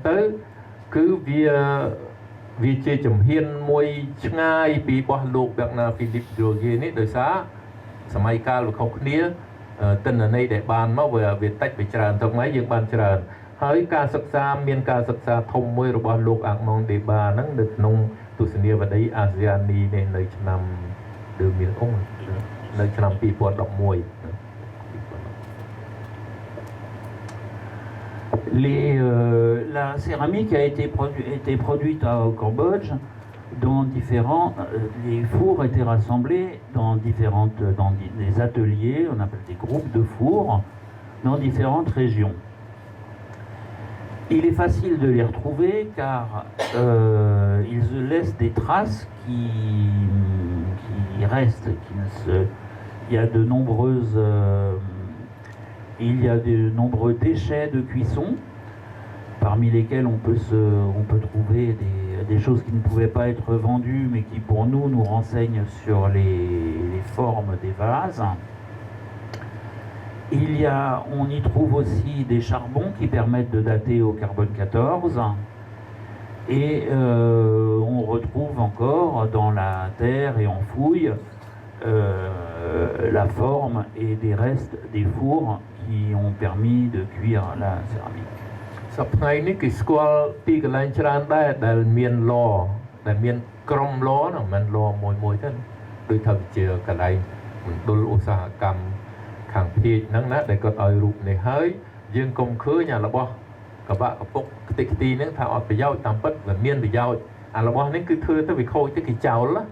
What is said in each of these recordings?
ទៅគឺវាជាជំហានមួយឆ្ងាយពីរបស់លោកបែកណាហ្វីលីបឌូយេនេះដោយសារសម័យកាលវាខុសគ្នាទិន្នន័យដែលបានមកវាតិចវាច្រើនទៅមកយើងបានច្រើនហើយការសិក្សាមានការសិក្សាធំមួយរបស់លោកអាក់ម៉ុងដេបាហ្នឹងនៅក្នុងទស្សនាវដ្តីអាស៊ានីនេះនៅឆ្នាំ2011នៅឆ្នាំ2011 La céramique a été produite au Cambodge dans différents... les fours étaient rassemblés dans des ateliers, on appelle des groupes de fours, dans différentes régions. Il est facile de les retrouver car ils laissent des traces qui restent. Il y a de nombreux déchets de cuisson, parmi lesquels on peut trouver des choses qui ne pouvaient pas être vendues, mais qui pour nous renseignent sur les formes des vases. On y trouve aussi des charbons qui permettent de dater au carbone 14. Et on retrouve encore dans la terre et en fouille la forme et des restes des fours qui ont permis de cuire la céramique. សប្តាហ៍នេះគេស្គាល់ទីកន្លែងច្រើនដែរដែលមានឡដែលមានក្រុមឡហ្នឹងមិនឡមួយទេដូចថាជាកន្លែងមណ្ឌលឧស្សាហកម្មខាងភាគហ្នឹងណាដែលគាត់ឲ្យរូបនេះហើយយើងកុំឃើញអារបស់កបាក់កពុកខ្ទេចខ្ទីហ្នឹងថាអត់ប្រយោជន៍តាមពិតវាមានប្រយោជន៍អារបស់នេះគឺធ្វើទៅវាខូចទៅគេចោលណា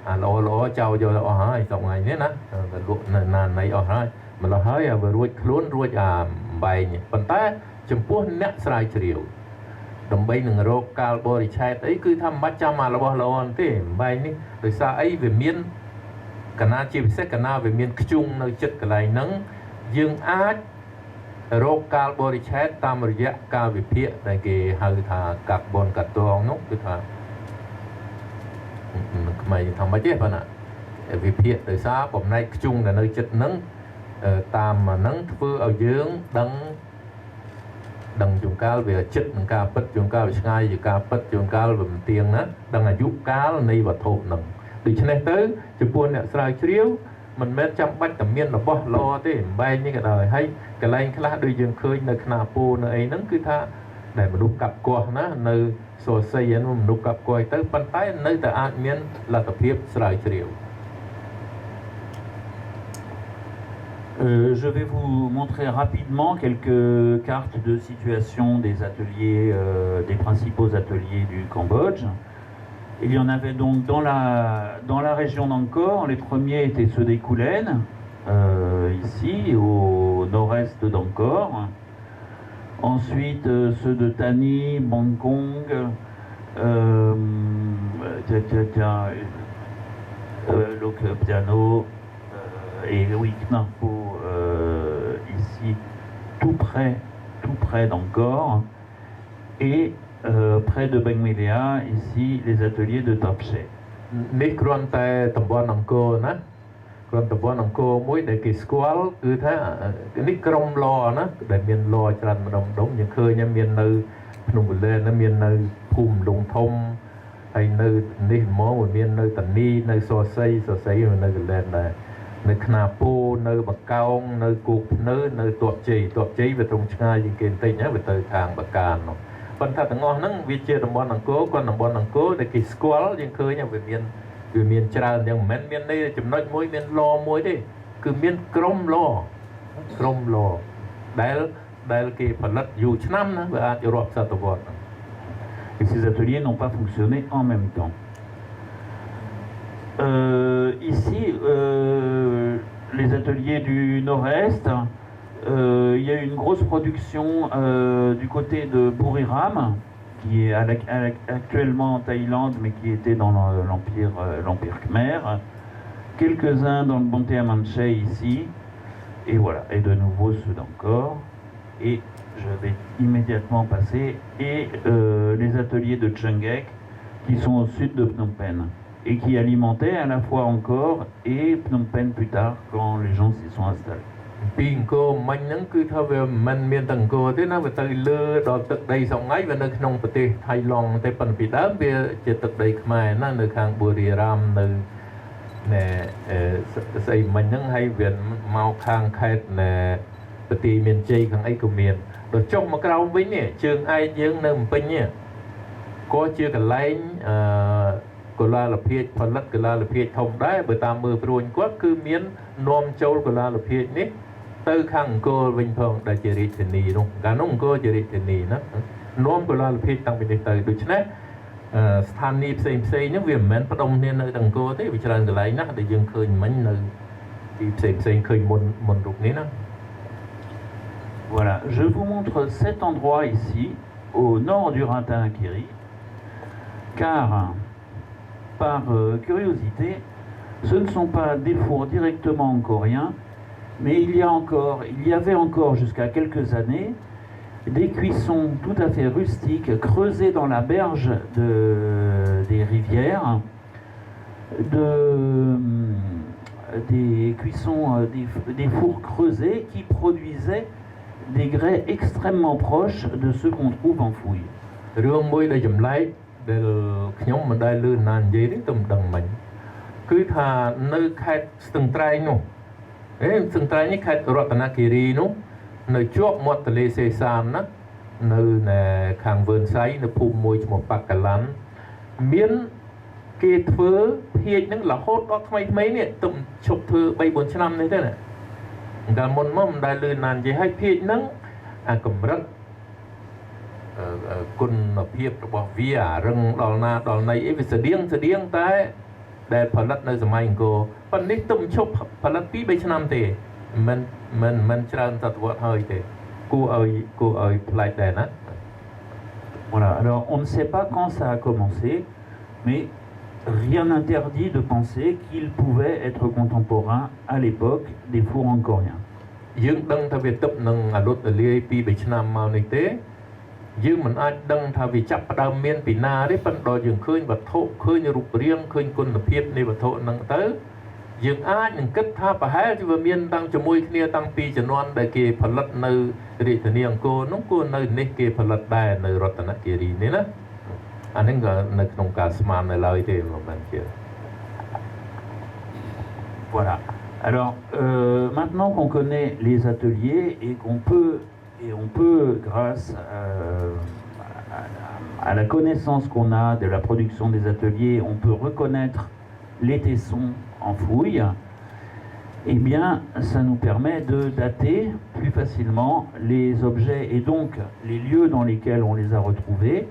អាល្អចោលយកទៅអស់ហើយសប្តាហ៍នេះណាវាលក់នៅណាណៃអស់ហើយម្ល៉េះហើយវារួចខ្លួនរួចអាអំបែងប៉ុន្តែចំពោះអ្នកស្រាវជ្រាវដើម្បីនឹងរកកាលបរិច្ឆេទអីគឺថាមិនបាច់ចាំអារបស់ល្អទេអំបែងនេះដោយសារអីវាមានកណាជាពិសេសកណាវាមានខ្ជុងនៅចិត្តកន្លែងហ្នឹងយើងអាចរកកាលបរិច្ឆេទតាមរយៈការវិភាគដែលគេហៅថាកាបូនកាតងនោះគឺថាខ្មែរថាម៉េចទេបងណាវិភាគដោយសារបំណែកខ្ជុងនៅចិត្តហ្នឹងតាមហ្នឹងធ្វើឲ្យយើងដឹងជួនកាលវាចិត្តនឹងការពិតជួនកាលវាឆ្ងាយពីការពិតជួនកាលវាមិនទៀងណាដឹងអាយុកាលនៃវត្ថុហ្នឹងដូច្នេះទៅចំពោះអ្នកស្រាវជ្រាវមិនមែនចាំបាច់តែមានរបស់ល្អទេអំបែងនេះក៏ដោយហើយកន្លែងខ្លះដូចយើងឃើញនៅខ្នាពូនៅអីហ្នឹងគឺថាដែលមនុស្សកាប់គាស់ណានៅសរសៃហ្នឹងមនុស្សកាប់គាស់ទៅប៉ុន្តែនៅតែអាចមានលទ្ធភាពស្រាវជ្រាវ Je vais vous montrer rapidement quelques cartes de situation des ateliers, des principaux ateliers du Cambodge. Il y en avait donc dans la région d'Angkor. Les premiers étaient ceux des Koulen, ici au nord-est d'Angkor. Ensuite ceux de Tani, Bangkong, Lokpiano et Wiknapo ici tout près d'Angkor et près de Bengmilea ici les ateliers de Tapche. នេះគ្រាន់តែតំបន់អង្គរណាគ្រាន់តំបន់អង្គរមួយដែលគេស្គាល់គឺថានេះក្រុមឡណាដែលមានឡច្រើនម្ដងយើងឃើញមាននៅភ្នំវលែនមាននៅភូមិលងធំហើយនៅនេះហ្មងមាននៅតានីនៅសរសៃនៅកលែនដែរនៅខ្នាពូនៅបកោងនៅគោកភ្នៅនៅទ័ពជ័យវាត្រង់ឆ្ងាយជាងគេបន្តិចណាវាទៅខាងបកាននោះប៉ុន្តែទាំងអស់ហ្នឹងវាជាតំបន់អង្គរគាត់តំបន់អង្គរដែលគេស្គាល់យើងឃើញវាមានច្រើនយ៉ាងមិនមែនមាននេះចំណុចមួយមានឡមួយទេគឺមានក្រុមឡដែលគេផលិតយូរឆ្នាំណាវាអាចរាប់សតវត្ស Et ces ateliers n'ont pas fonctionné en même temps. Ici, les ateliers du nord-est, il y a eu une grosse production du côté de Buriram, qui est actuellement en Thaïlande, mais qui était dans l'Empire Khmer. Quelques-uns dans le Bonté Amanche ici, et voilà, et de nouveau ceux d'Angkor. Et je vais immédiatement passer, et les ateliers de Chengek, qui sont au sud de Phnom Penh, et qui alimentaient à la fois Angkor et Phnom Penh plus tard, quand les gens s'y sont installés. ពីអង្គរមិញហ្នឹងគឺថាវាមិនមានតែអង្គរទេណាវាទៅលើដល់ទឹកដីសងៃវានៅក្នុងប្រទេសថៃឡង់តែប៉ុន្តែពីដើមវាជាទឹកដីខ្មែរណានៅខាងបុរីរាមនៅណែស្អីមិញហ្នឹងហើយវាមកខាងខេត្តណែប្រទេសមានជ័យខាងអីក៏មានដល់ចុះមកក្រោមវិញនេះជើងឯកយើងនៅភ្នំពេញនេះក៏ជាកន្លែងកុលាលភាជផលិតកុលាលភាជធំដែរបើតាមមើលព្រួញគាត់គឺមាននាំចូលកុលាលភាជនេះទៅខាងអង្គរវិញផងដែលជារាជធានីនោះកាលនោះអង្គរជារាជធានីណានាំកុលាលភាជតាំងពីនេះទៅដូច្នេះស្ថានីយ៍ផ្សេងហ្នឹងវាមិនមែនផ្ដុំគ្នានៅអង្គរទេវាច្រើនកន្លែងណាស់ដែលយើងឃើញមិញនៅទីផ្សេងឃើញមុនរូបនេះណា Voilà, je vous montre cet endroit ici, au nord du Ratin-Akiri, car, par curiosité, ce ne sont pas des fours directement encore-riens, mais il y avait encore jusqu'à quelques années des cuissons tout à fait rustiques, creusées dans la berge des rivières, des cuissons, des fours creusés qui produisaient des grès extrêmement proches de ceux qu'on trouve en fouille. រឿងមួយដែលចម្លែកដែលខ្ញុំមិនដែលឮណានិយាយទេតែមិនដឹងមិញគឺថានៅខេត្តស្ទឹងត្រែងនោះស្ទឹងត្រែងនេះខេត្តរតនគិរីនោះនៅជាប់មាត់ទន្លេសេសានណានៅខាងវឿនសៃនៅភូមិមួយឈ្មោះប៉ាកាឡាន់មានគេធ្វើភាជហ្នឹងរហូតដល់ថ្មីនេះទុំឈប់ធ្វើ 3-4 ឆ្នាំនេះទេណាកាលមុនមកមិនដែលឮណានិយាយឲ្យភាជហ្នឹងអាកម្រិតគុណភាពរបស់វាអារឹងដល់ណាដល់ណីអីវាស្តៀងតែដែលផលិតនៅសម័យអង្គរប៉ុន្តែនេះទុំឈប់ផលិត 2-3 ឆ្នាំទេមិនច្រើនសតវត្សហើយទេគួរឲ្យផ្លែកដែរណា Voilà, alors on ne sait pas quand ça a commencé, mais rien n'interdit de penser qu'il pouvait être contemporain à l'époque des fours angkoriens. យើងដឹងថាវាទឹកនឹងអនុត្តលាយ 2-3 ឆ្នាំមកនេះទេយើងមិនអាចដឹងថាវាចាប់ផ្ដើមមានពីណាទេប៉ុន្តែដល់យើងឃើញវត្ថុឃើញរូបរាងឃើញគុណភាពនៃវត្ថុហ្នឹងទៅយើងអាចនឹងគិតថាប្រហែលជាវាមានតាំងជាមួយគ្នាតាំងពីជំនាន់ដែលគេផលិតនៅរាជធានីអង្គរនោះគួរនៅនេះគេផលិតដែរនៅរតនគិរីនេះណាអាហ្នឹងក៏នៅក្នុងការស្មាននៅឡើយទេមិនមែនជា Voilà. Alors maintenant qu'on connaît les ateliers et on peut grâce à la connaissance qu'on a de la production des ateliers, on peut reconnaître les tessons en fouille, eh bien ça nous permet de dater plus facilement les objets et donc les lieux dans lesquels on les a retrouvés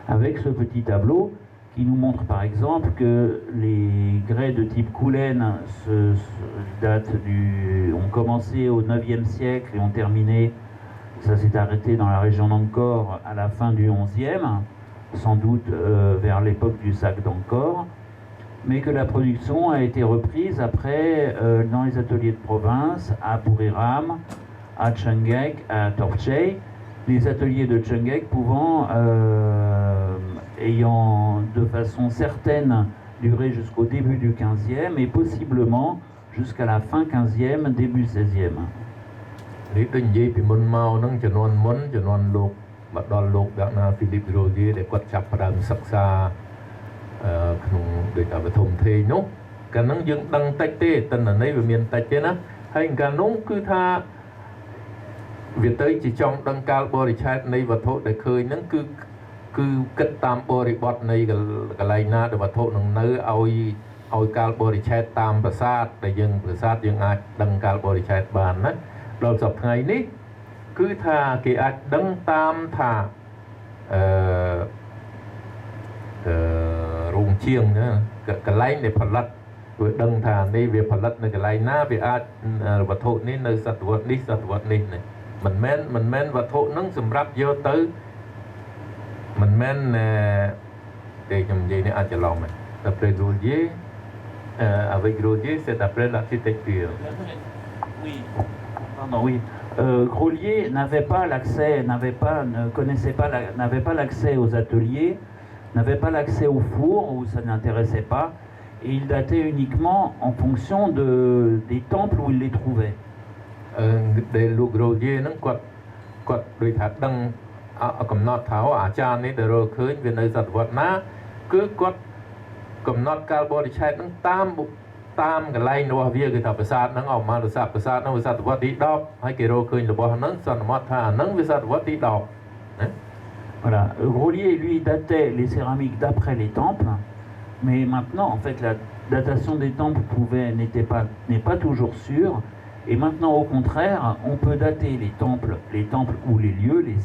avec ce petit tableau qui nous montre par exemple que les grès de type Koulen ont commencé au 9e siècle et ont terminé, ça s'est arrêté dans la région d'Angkor à la fin du 11e, sans doute vers l'époque du sac d'Angkor, mais que la production a été reprise après dans les ateliers de province, à Buriram, à Chengek, à Torchey, les ateliers de Chengek pouvant, ayant de façon certaine duré jusqu'au début du 15e et possiblement jusqu'à la fin 15e, début 16e. នេះដូចនិយាយពីមុនមកហ្នឹងជំនាន់មុនជំនាន់លោកមកដល់លោកដាក់ណា Philippe Rosier ដែលគាត់ចាប់ផ្ដើមសិក្សាក្នុងដូចថាបឋមធេយនោះកាលហ្នឹងយើងដឹងតិចទេតន្ន័យវាមានតិចទេណាហើយកាលនោះគឺថាវាទៅជាចង់ដឹងកាលបរិច្ឆេទនៃវត្ថុដែលឃើញហ្នឹងគឺគិតតាមបរិបទនៃកន្លែងណាដែលវត្ថុនឹងនៅឲ្យកាលបរិច្ឆេទតាមប្រាសាទដែលយើងប្រាសាទយើងអាចដឹងកាលបរិច្ឆេទបានណាដល់សប្តាហ៍ថ្ងៃនេះគឺថាគេអាចដឹងតាមថារោងជាងណាកន្លែងដែលផលិតវាដឹងថានេះវាផលិតនៅកន្លែងណាវាអាចវត្ថុនេះនៅសតវត្សនេះសតវត្សនេះមិនមែនវត្ថុហ្នឹងសម្រាប់យកទៅមិនមែនតែខ្ញុំនិយាយនេះអាចច្រឡំហ្នឹងតែពេល Rosier avec Rosier c'est après l'architecture. Oui. Pardon, oui. Grolier n'avait pas l'accès, n'avait pas l'accès aux ateliers, n'avait pas l'accès au four où ça n'intéressait pas, et il datait uniquement en fonction des temples où il les trouvait. ដែលលោករោយេហ្នឹងគាត់ដូចថាដឹងកំណត់ថាអាចារ្យនេះដែលរកឃើញវានៅសតវត្សណាគឺគាត់កំណត់កាលបរិច្ឆេទហ្នឹងតាមកន្លែងរបស់វាគឺថាប្រាសាទហ្នឹងអមរសាប្រាសាទហ្នឹងវាសតវត្សទី10ហើយគេរកឃើញរបស់ហ្នឹងសន្មតថាអាហ្នឹងវាសតវត្សទី10ណា Voilà, Grolier, lui, datait les céramiques d'après les temples, mais maintenant, en fait, la datation des temples n'est pas toujours sûre, et maintenant, au contraire, on peut dater les temples ou les lieux, les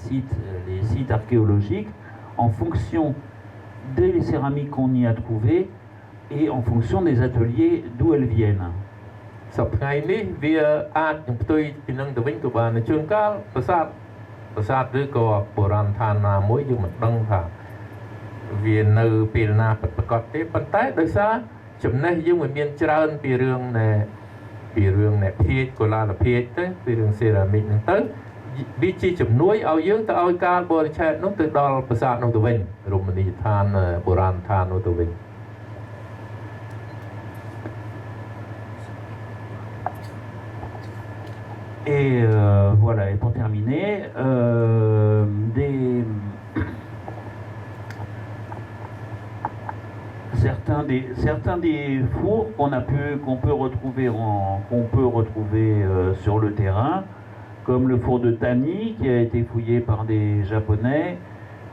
sites archéologiques, en fonction des céramiques qu'on y a trouvées et en fonction des ateliers d'où elles viennent. សប្តាហ៍នេះវាអាចនឹងផ្ទុយពីនឹងទៅវិញក៏បានជួនកាលប្រាសាទឬក៏បុរាណដ្ឋានណាមួយយើងមិនដឹងថាវានៅពេលណាពិតប្រាកដទេប៉ុន្តែដោយសារចំណេះយើងមិនមានច្រើនពីរឿងនៃភាជកុលាលភាជទៅពីរឿងសេរ៉ាមិកហ្នឹងទៅវាជាជំនួយឲ្យយើងទៅឲ្យកាលបរិច្ឆេទនោះទៅដល់ប្រាសាទនោះទៅវិញរមណីយដ្ឋានបុរាណដ្ឋាននោះទៅវិញ Et voilà, et pour terminer, certains des fours qu'on peut retrouver sur le terrain, comme le four de Tani qui a été fouillé par des Japonais,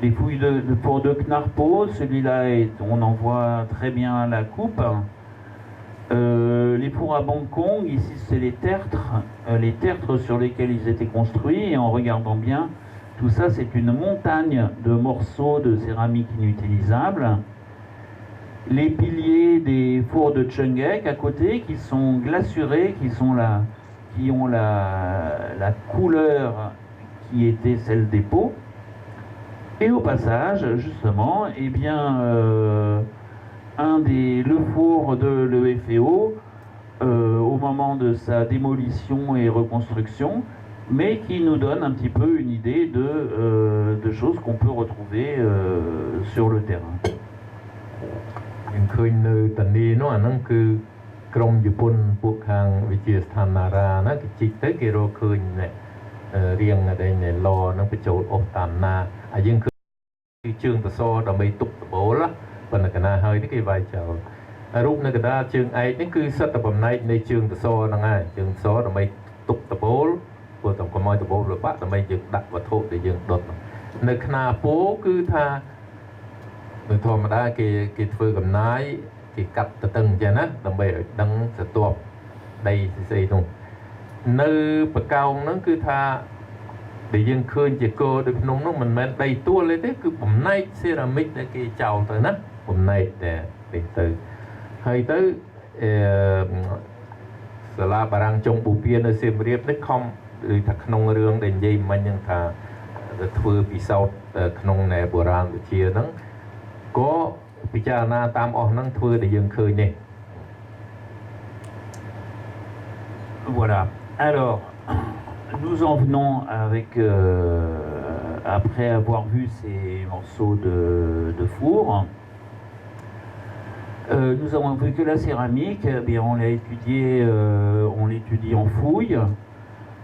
les fouilles de four de Knarpo, celui-là on en voit très bien la coupe. Les fours à Bangkok, ici c'est les tertres sur lesquels ils étaient construits, et en regardant bien, tout ça c'est une montagne de morceaux de céramique inutilisables. Les piliers des fours de Chungek à côté qui sont glassurés, qui ont la couleur qui était celle des pots. Et au passage, justement, eh bien, le four de l'EFEO, au moment de sa démolition et reconstruction, mais qui nous donne un petit peu une idée de choses qu'on peut retrouver sur le terrain. យើងឃើញនៅតានីនោះអាហ្នឹងគឺក្រុមជប៉ុនពួកខាងវិទ្យាស្ថានណារ៉ាណាគេជីកទៅគេរកឃើញរៀងដែលឡហ្នឹងបញ្ចូលអុសតាមណាហើយយើងឃើញជើងតសដើម្បីទប់ដបូលប៉ុន្តែកណាហើយនេះគេវាយចោលរូបនៅកណ្ដាលជើងឯកនេះគឺសិតតែបំណែកនៃជើងតសហ្នឹងហើយជើងតសដើម្បីទប់ដបូលព្រោះតែកុំឲ្យដបូលរបាក់ដើម្បីយើងដាក់វត្ថុដែលយើងដុតនៅខ្នាពោគឺថានៅធម្មតាគេធ្វើកំណាយគេកាត់ទៅតឹងអញ្ចឹងណាដើម្បីឲ្យដឹងស្ទាប់ដីស្អីនោះនៅបកោងហ្នឹងគឺថាដែលយើងឃើញជាគោដូចភ្នំនោះមិនមែនដីទួលទេគឺបំណែកសេរ៉ាមិកដែលគេចោលទៅណាបំណែកតែទៅហើយទៅសាលាបារាំងចុងបូព៌ានៅសៀមរាបនេះខំឬថាក្នុងរឿងដែលនិយាយមិញហ្នឹងថាធ្វើពិសោធន៍ក្នុងនៃបុរាណវិទ្យាហ្នឹងក៏ពិចារណាតាមអស់ហ្នឹងធ្វើដែលយើងឃើញនេះ Voilà. Alors, nous en venons avec, après avoir vu ces morceaux de four, nous avons vu que la céramique, eh bien, on l'étudie en fouille,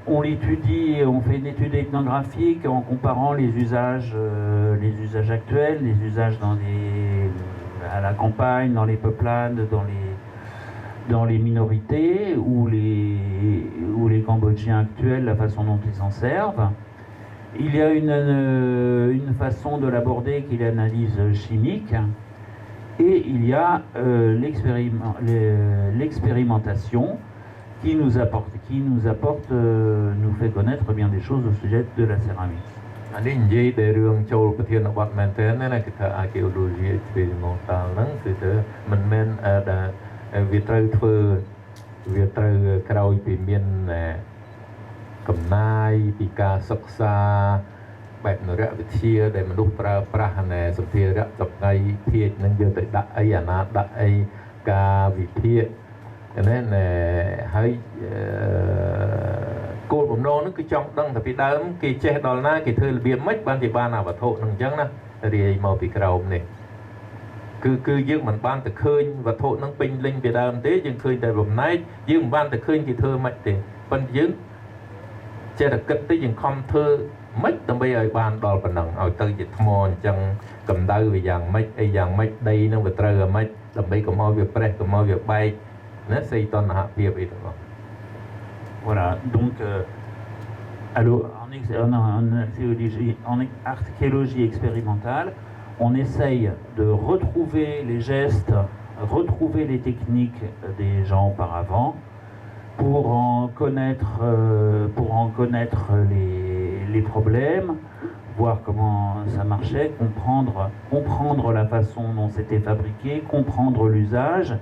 on fait une étude ethnographique en comparant les usages actuels, les usages à la campagne, dans les peuplades, dans les minorités ou les Cambodgiens actuels, la façon dont ils s'en servent. Il y a une façon de l'aborder qui est l'analyse chimique, et il y a l'expérimentation qui nous fait connaître bien des choses au sujet de la céramique. អានេះនិយាយតែរឿងចូលប្រធានបទមែនតើណាគេថា archaeology experimental ហ្នឹងគឺទៅមិនមែនវាត្រូវក្រោយពីមានកំណាយពីការសិក្សាបែបនរវិទ្យាដែលមនុស្សប្រើប្រាស់សម្ភារៈសប្ងៃភាជនឹងយកទៅដាក់អីអាណាដាក់អីការវិភាគណាហើយគោលបំណងនោះគឺចង់ដឹងថាពីដើមគេចេះដល់ណាគេធ្វើរបៀបម៉េចបានជាបានអាវត្ថុនឹងអញ្ចឹងណារាយមកពីក្រោមនេះគឺយើងមិនបានទៅឃើញវត្ថុនឹងពេញលេញពីដើមទេយើងឃើញតែបំណែកយើងមិនបានទៅឃើញគេធ្វើម៉េចទេប៉ុន្តែយើង ចេះតែគិតទៅយើងខំធ្វើមិនដើម្បីឲ្យបានដល់ប៉ុណ្ណឹងឲ្យទៅជាថ្មអញ្ចឹងកម្ដៅវាយ៉ាងម៉េចអីយ៉ាងម៉េចដីនឹងវាត្រូវយ៉ាងម៉េចដើម្បីកុំឲ្យវាប្រេះកុំឲ្យវាបែកណាសីតណ្ហភាពអីទាំងអស់ Voilà, donc en archéologie expérimentale, on essaye de retrouver les gestes, retrouver les techniques des gens auparavant pour en connaître les problèmes, voir comment ça marchait, comprendre la façon dont c'était fabriqué, comprendre l'usage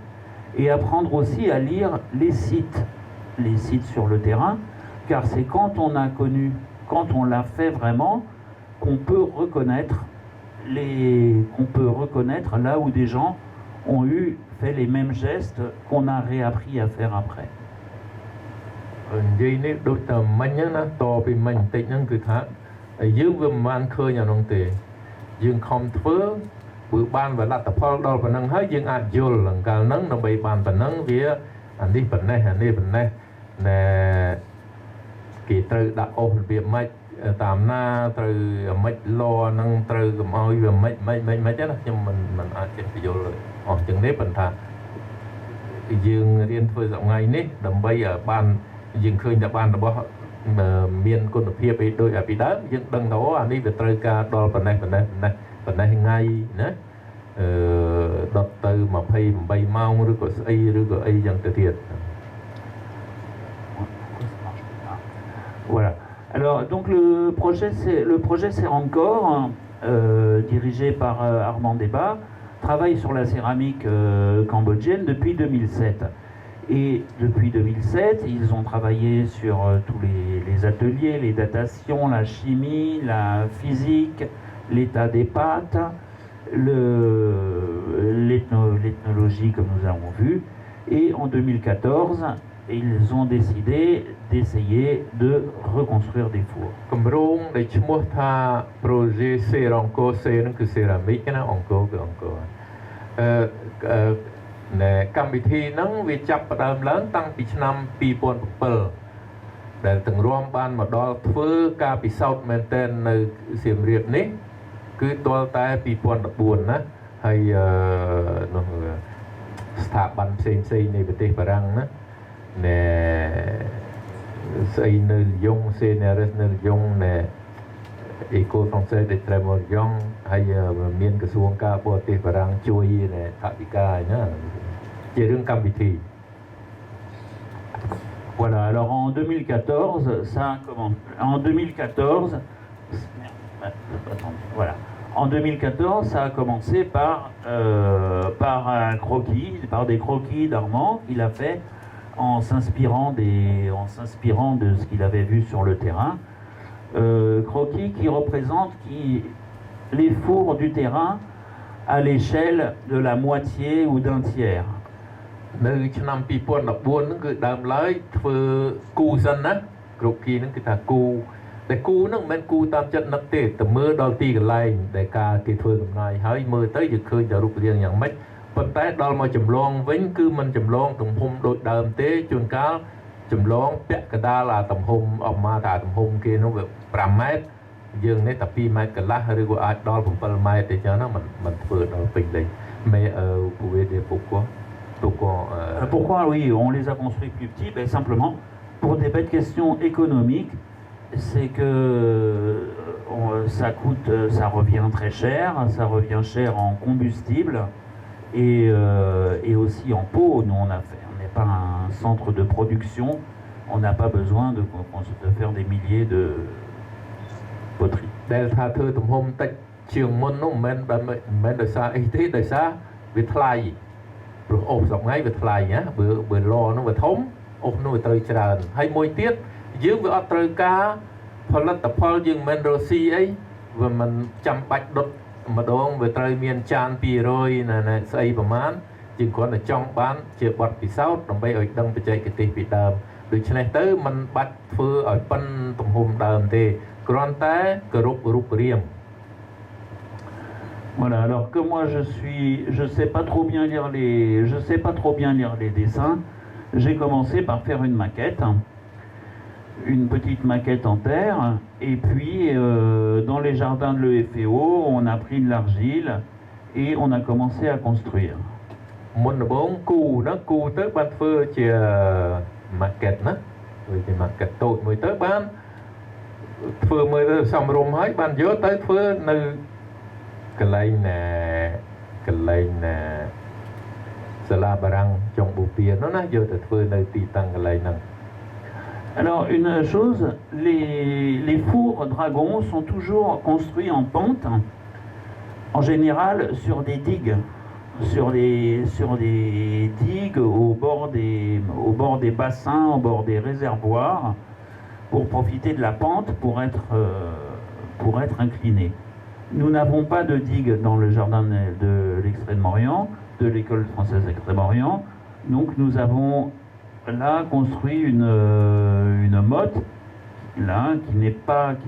et apprendre aussi à lire les sites sur le terrain, car c'est quand on a connu, quand on l'a fait vraiment, qu'on peut reconnaître là où des gens ont fait les mêmes gestes qu'on a réappris à faire après. និយាយនេះដូចតែមិញណាតពីមិញបន្តិចហ្នឹងគឺថាយើងវាមិនបានឃើញអានោះទេយើងខំធ្វើព្រោះបានលទ្ធផលដល់ប៉ុណ្ណឹងហើយយើងអាចយល់អង្កលហ្នឹងដើម្បីបានប៉ុណ្ណឹងវាអានេះប៉ុណ្ណេះអានេះប៉ុណ្ណេះណែគេត្រូវដាក់អស់របៀបម៉េចតាមណាត្រូវម៉េចលហ្នឹងត្រូវកុំឲ្យវាម៉េចណាខ្ញុំមិនអាចចេះពយល់អស់ចឹងទេប៉ុន្តែយើងរៀនធ្វើសប្ងៃនេះដើម្បីឲ្យបានយើងឃើញតែបានរបស់មានគុណភាពអីដូចពីដើមយើងដឹងថាអានេះវាត្រូវការដល់ប៉ុណ្ណេះថ្ងៃណាដុតទៅ28ម៉ោងឬក៏ស្អីឬក៏អីយ៉ាងទៅទៀត Voilà. Alors donc le projet Cérancor, dirigé par Armand Débat, travaille sur la céramique cambodgienne depuis 2007. Et depuis 2007, ils ont travaillé sur tous les ateliers, les datations, la chimie, la physique, l'état des pâtes, l'ethnologie comme nous avons vu. Et en 2014, ils ont décidé d'essayer de reconstruire des fours. Comme rong des chmoh tha projet Cérancor c'est que céramique na encore ណែកម្មវិធីហ្នឹងវាចាប់ផ្ដើមឡើងតាំងពីឆ្នាំ2007ដែលទាំងរួមបានមកដល់ធ្វើការពិសោធន៍មែនទែននៅសៀមរាបនេះគឺទាល់តែ2014ណាហើយនោះស្ថាប័នផ្សេងនៃប្រទេសបារាំងណាណែស្អីនៅលយងសេនេរ៉េសនៅលយងណែអេកូហ្វ្រង់សេសដេត្រេម៉ូលយងហើយមានក្រសួងការបរទេសបារាំងជួយណែថវិកាណាជារឿងកម្មវិធី Voilà, alors en 2014, ça a commencé. En 2014, voilà. En 2014, ça a commencé par des croquis d'Armand qu'il a fait en s'inspirant de ce qu'il avait vu sur le terrain. Croquis qui représentent les fours du terrain à l'échelle de la moitié ou d'un tiers. នៅឆ្នាំ2014ហ្នឹងគឺដើមឡើយធ្វើគូសិនណាគ្រប់គីហ្នឹងគឺថាគូតែគូហ្នឹងមិនមែនគូតាមចិត្តនឹកទេតែមើលដល់ទីកន្លែងដែលការគេធ្វើដំណើរហើយមើលទៅយើងឃើញតែរូបរាងយ៉ាងម៉េចប៉ុន្តែដល់មកចម្លងវិញគឺមិនចម្លងទំហំដូចដើមទេជួនកាលចម្លងពាក់កដាលអាទំហំអស់មកថាទំហំគេនោះវា5ម៉ែត្រយើងនេះតែ2ម៉ែត្រកន្លះឬក៏អាចដល់7ម៉ែត្រទេចឹងណាមិនធ្វើដល់ពេញលេងmais vous pouvez dire Pourquoi oui, on les a construits plus petits? Ben, simplement pour des bêtes questions économiques, c'est que ça revient très cher, ça revient cher en combustible et aussi en pot. Nous on n'est pas un centre de production, on n'a pas besoin de faire des milliers de poteries. ដែលថាធ្វើទំហំតិចជាងមុននោះមិនមែនដោយសារអីទេដោយសារវាថ្លៃ ព្រោះអុសសប្ងៃវាថ្លៃណាបើឡនោះវាធំអុសនោះវាត្រូវច្រើនហើយមួយទៀតយើងវាអត់ត្រូវការផលិតផលយើងមិនរស់ស៊ីអីវាមិនចាំបាច់ដុតម្ដងវាត្រូវមានចាន200ណាស្អីប្រមាណជាងគ្រាន់តែចង់បានជាបទពិសោធន៍ដើម្បីឲ្យដឹងបច្ចេកទេសពីដើមដូច្នេះទៅមិនបាច់ធ្វើឲ្យប៉ិនទំហំដើมទេគ្រាន់តែគោរពរូបរាង Voilà, alors que moi je sais pas trop bien lire les dessins, j'ai commencé par faire une maquette. une petite maquette en terre. Et puis, dans les jardins de l'EFEO, on a pris de l'argile et on a commencé à construire. មុនដំបូងគូណាគូទៅបានធ្វើជា market ណាធ្វើជា market តូចមួយទៅបានធ្វើមើលទៅសំរុំហើយបានយកទៅធ្វើនៅកន្លែងសាលាបារាំងចុងបូព៌ានោះណាយកទៅធ្វើនៅទីតាំងកន្លែងហ្នឹង Alors, une chose, les fours dragons sont toujours construits en pente, en général sur des digues, sur des digues au bord des bassins, au bord des réservoirs, pour profiter de la pente, pour être inclinés. Nous n'avons pas de digues dans le jardin de l'Extrême-Orient, de l'école française Extrême-Orient, donc nous avons là construit une motte là, qui est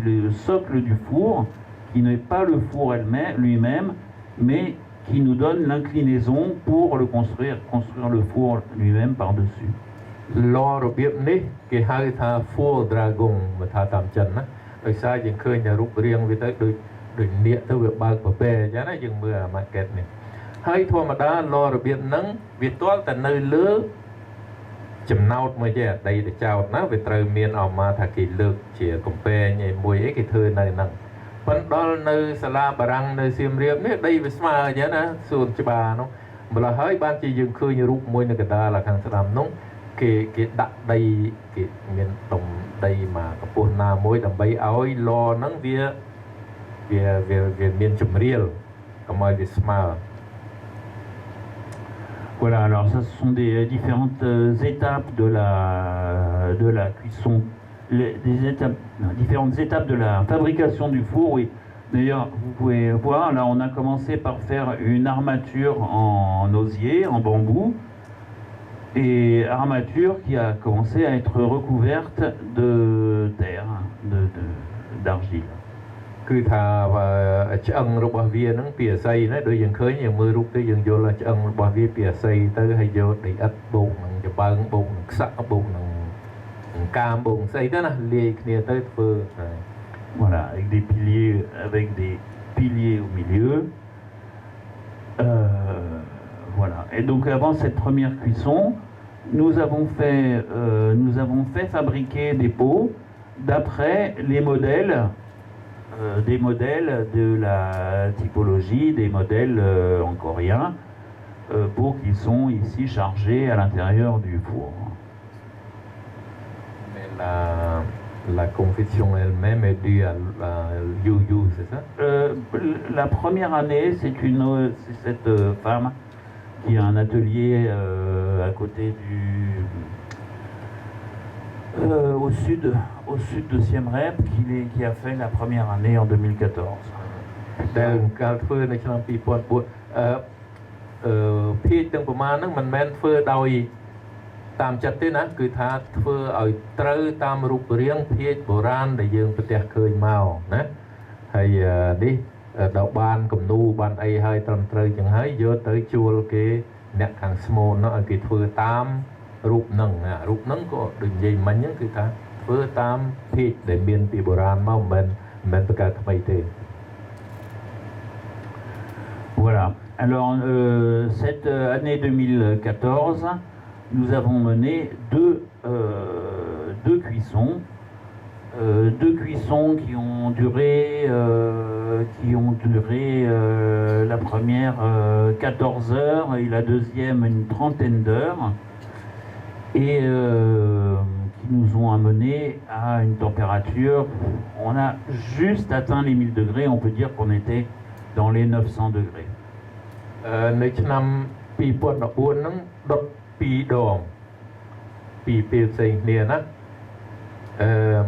le socle du four, qui n'est pas le four lui-même, mais qui nous donne l'inclinaison pour le construire le four lui-même par-dessus. ឡរបៀបនេះគេហៅថា full dragon មកថាតាមចិនណាដោយសារយើងឃើញតែរូបរាងវាទៅដូចនាគទៅវាបើកប្រពែអញ្ចឹងណាយើងមើលអា market នេះហើយធម្មតាឡរបៀបហ្នឹងវាទាល់តែនៅលើចំណោតមួយទេដីទៅចោតណាវាត្រូវមានអមថាគេលើកជាកំពែងឯមួយអីគេធ្វើនៅហ្នឹងប៉ុន្តែដល់នៅសាលាបារាំងនៅសៀមរាបនេះដីវាស្មើអញ្ចឹងណាសួនច្បារនោះម្ល៉េះហើយបានជាយើងឃើញរូបមួយនៅកណ្ដាលខាងស្ដាំនោះគេដាក់ដីគេមានដុំដីមកកម្ពស់ណាមួយដើម្បីឲ្យឡហ្នឹងវាមានជំរាលកុំឲ្យវាស្មើ Voilà, alors ça ce sont des différentes étapes de la cuisson, différentes étapes de la fabrication du four. Oui. D'ailleurs, vous pouvez voir, là on a commencé par faire une armature en osier, en bambou, et armature qui a commencé à être recouverte de terre, d'argile. គឺថាឆ្អឹងរបស់វាហ្នឹងពីអាស័យណាដូចយើងឃើញយើងមើលរូបទៅយើងយល់ថាឆ្អឹងរបស់វាពីអាស័យទៅហើយយកដីឥដ្ឋបូកនឹងចំបើងបូកនឹងខ្សាក់បូកនឹងកាមបូកស្អីទៅណាលាយគ្នាទៅធ្វើ Voilà, avec des piliers au milieu. Voilà. Et donc avant cette première cuisson, nous avons fait fabriquer des pots d'après les modèles. Des modèles de la typologie, des modèles en coréen, pour qu'ils sont ici chargés à l'intérieur du four. Mais la confection elle-même est due à Yu, c'est ça? La première année, c'est cette femme qui a un atelier à côté au sud de Siem Reap, qui a fait la première année en 2014. ដែលការធ្វើនៅឆ្នាំ2004ភាគទាំងប្រមាណហ្នឹងមិនមែនធ្វើដោយតាមចិត្តទេណាគឺថាធ្វើឲ្យត្រូវតាមរូបរាងភាគបុរាណដែលយើងប្រទះឃើញមកណាហើយនេះដល់បានគំនូបានអីហើយត្រឹមត្រូវចឹងហើយយកទៅជួលគេអ្នកខាងស្មូននោះឲ្យគេធ្វើតាមរូបហ្នឹងរូបហ្នឹងក៏ដូចនិយាយមិញហ្នឹងគឺថាធ្វើតាមភាគដែលមានពីបុរាណមកមិនមែនបង្កើតថ្មីទេ Voilà. Alors cette année 2014, nous avons mené deux cuissons qui ont duré la première 14 heures et la deuxième une trentaine d'heures et qui nous ont amené à une température, on a juste atteint les 1000 degrés, on peut dire qu'on était dans les 900 degrés. នៅឆ្នាំ2014ហ្នឹងដុត2ដងពីពេលផ្សេងគ្នាណា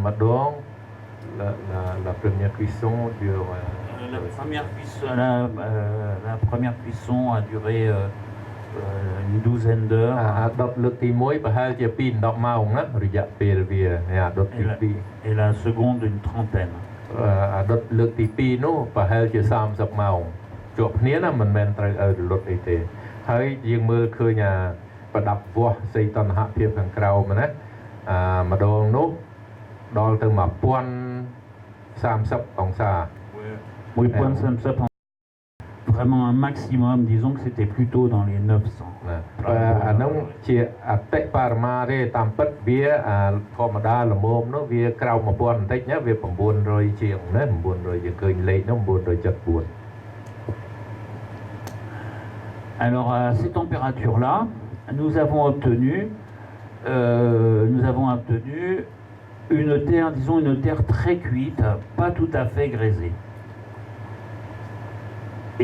ម្ដង la première cuisson dure la première cuisson a duré une douzaine d'heures ដុតលើកទី1ប្រហែលជា2 10ម៉ោងណារយៈពេលវាដុតទី2 et la seconde une trentaine ដុតលើកទី2នោះប្រហែលជា30ម៉ោងជាប់គ្នាណាមិនមែនត្រូវឲ្យរលត់អីទេហើយយើងមើលឃើញប្រដាប់វាស់សីតុណ្ហភាពខាងក្រោមណាម្ដងនោះ ដល់ទៅ1030 អង្សា Oui, point ça, vraiment un maximum, disons que c'était plutôt dans les 900. អានោះជាអតិបរមាទេតាមពិតវាធម្មតាល្មមនោះវាក្រៅ1000បន្តិចណាវា900ជាងណា900យើងឃើញលេខនោះ974 Alors à ces températures-là, nous avons obtenu une terre, disons une terre très cuite, pas tout à fait graisée.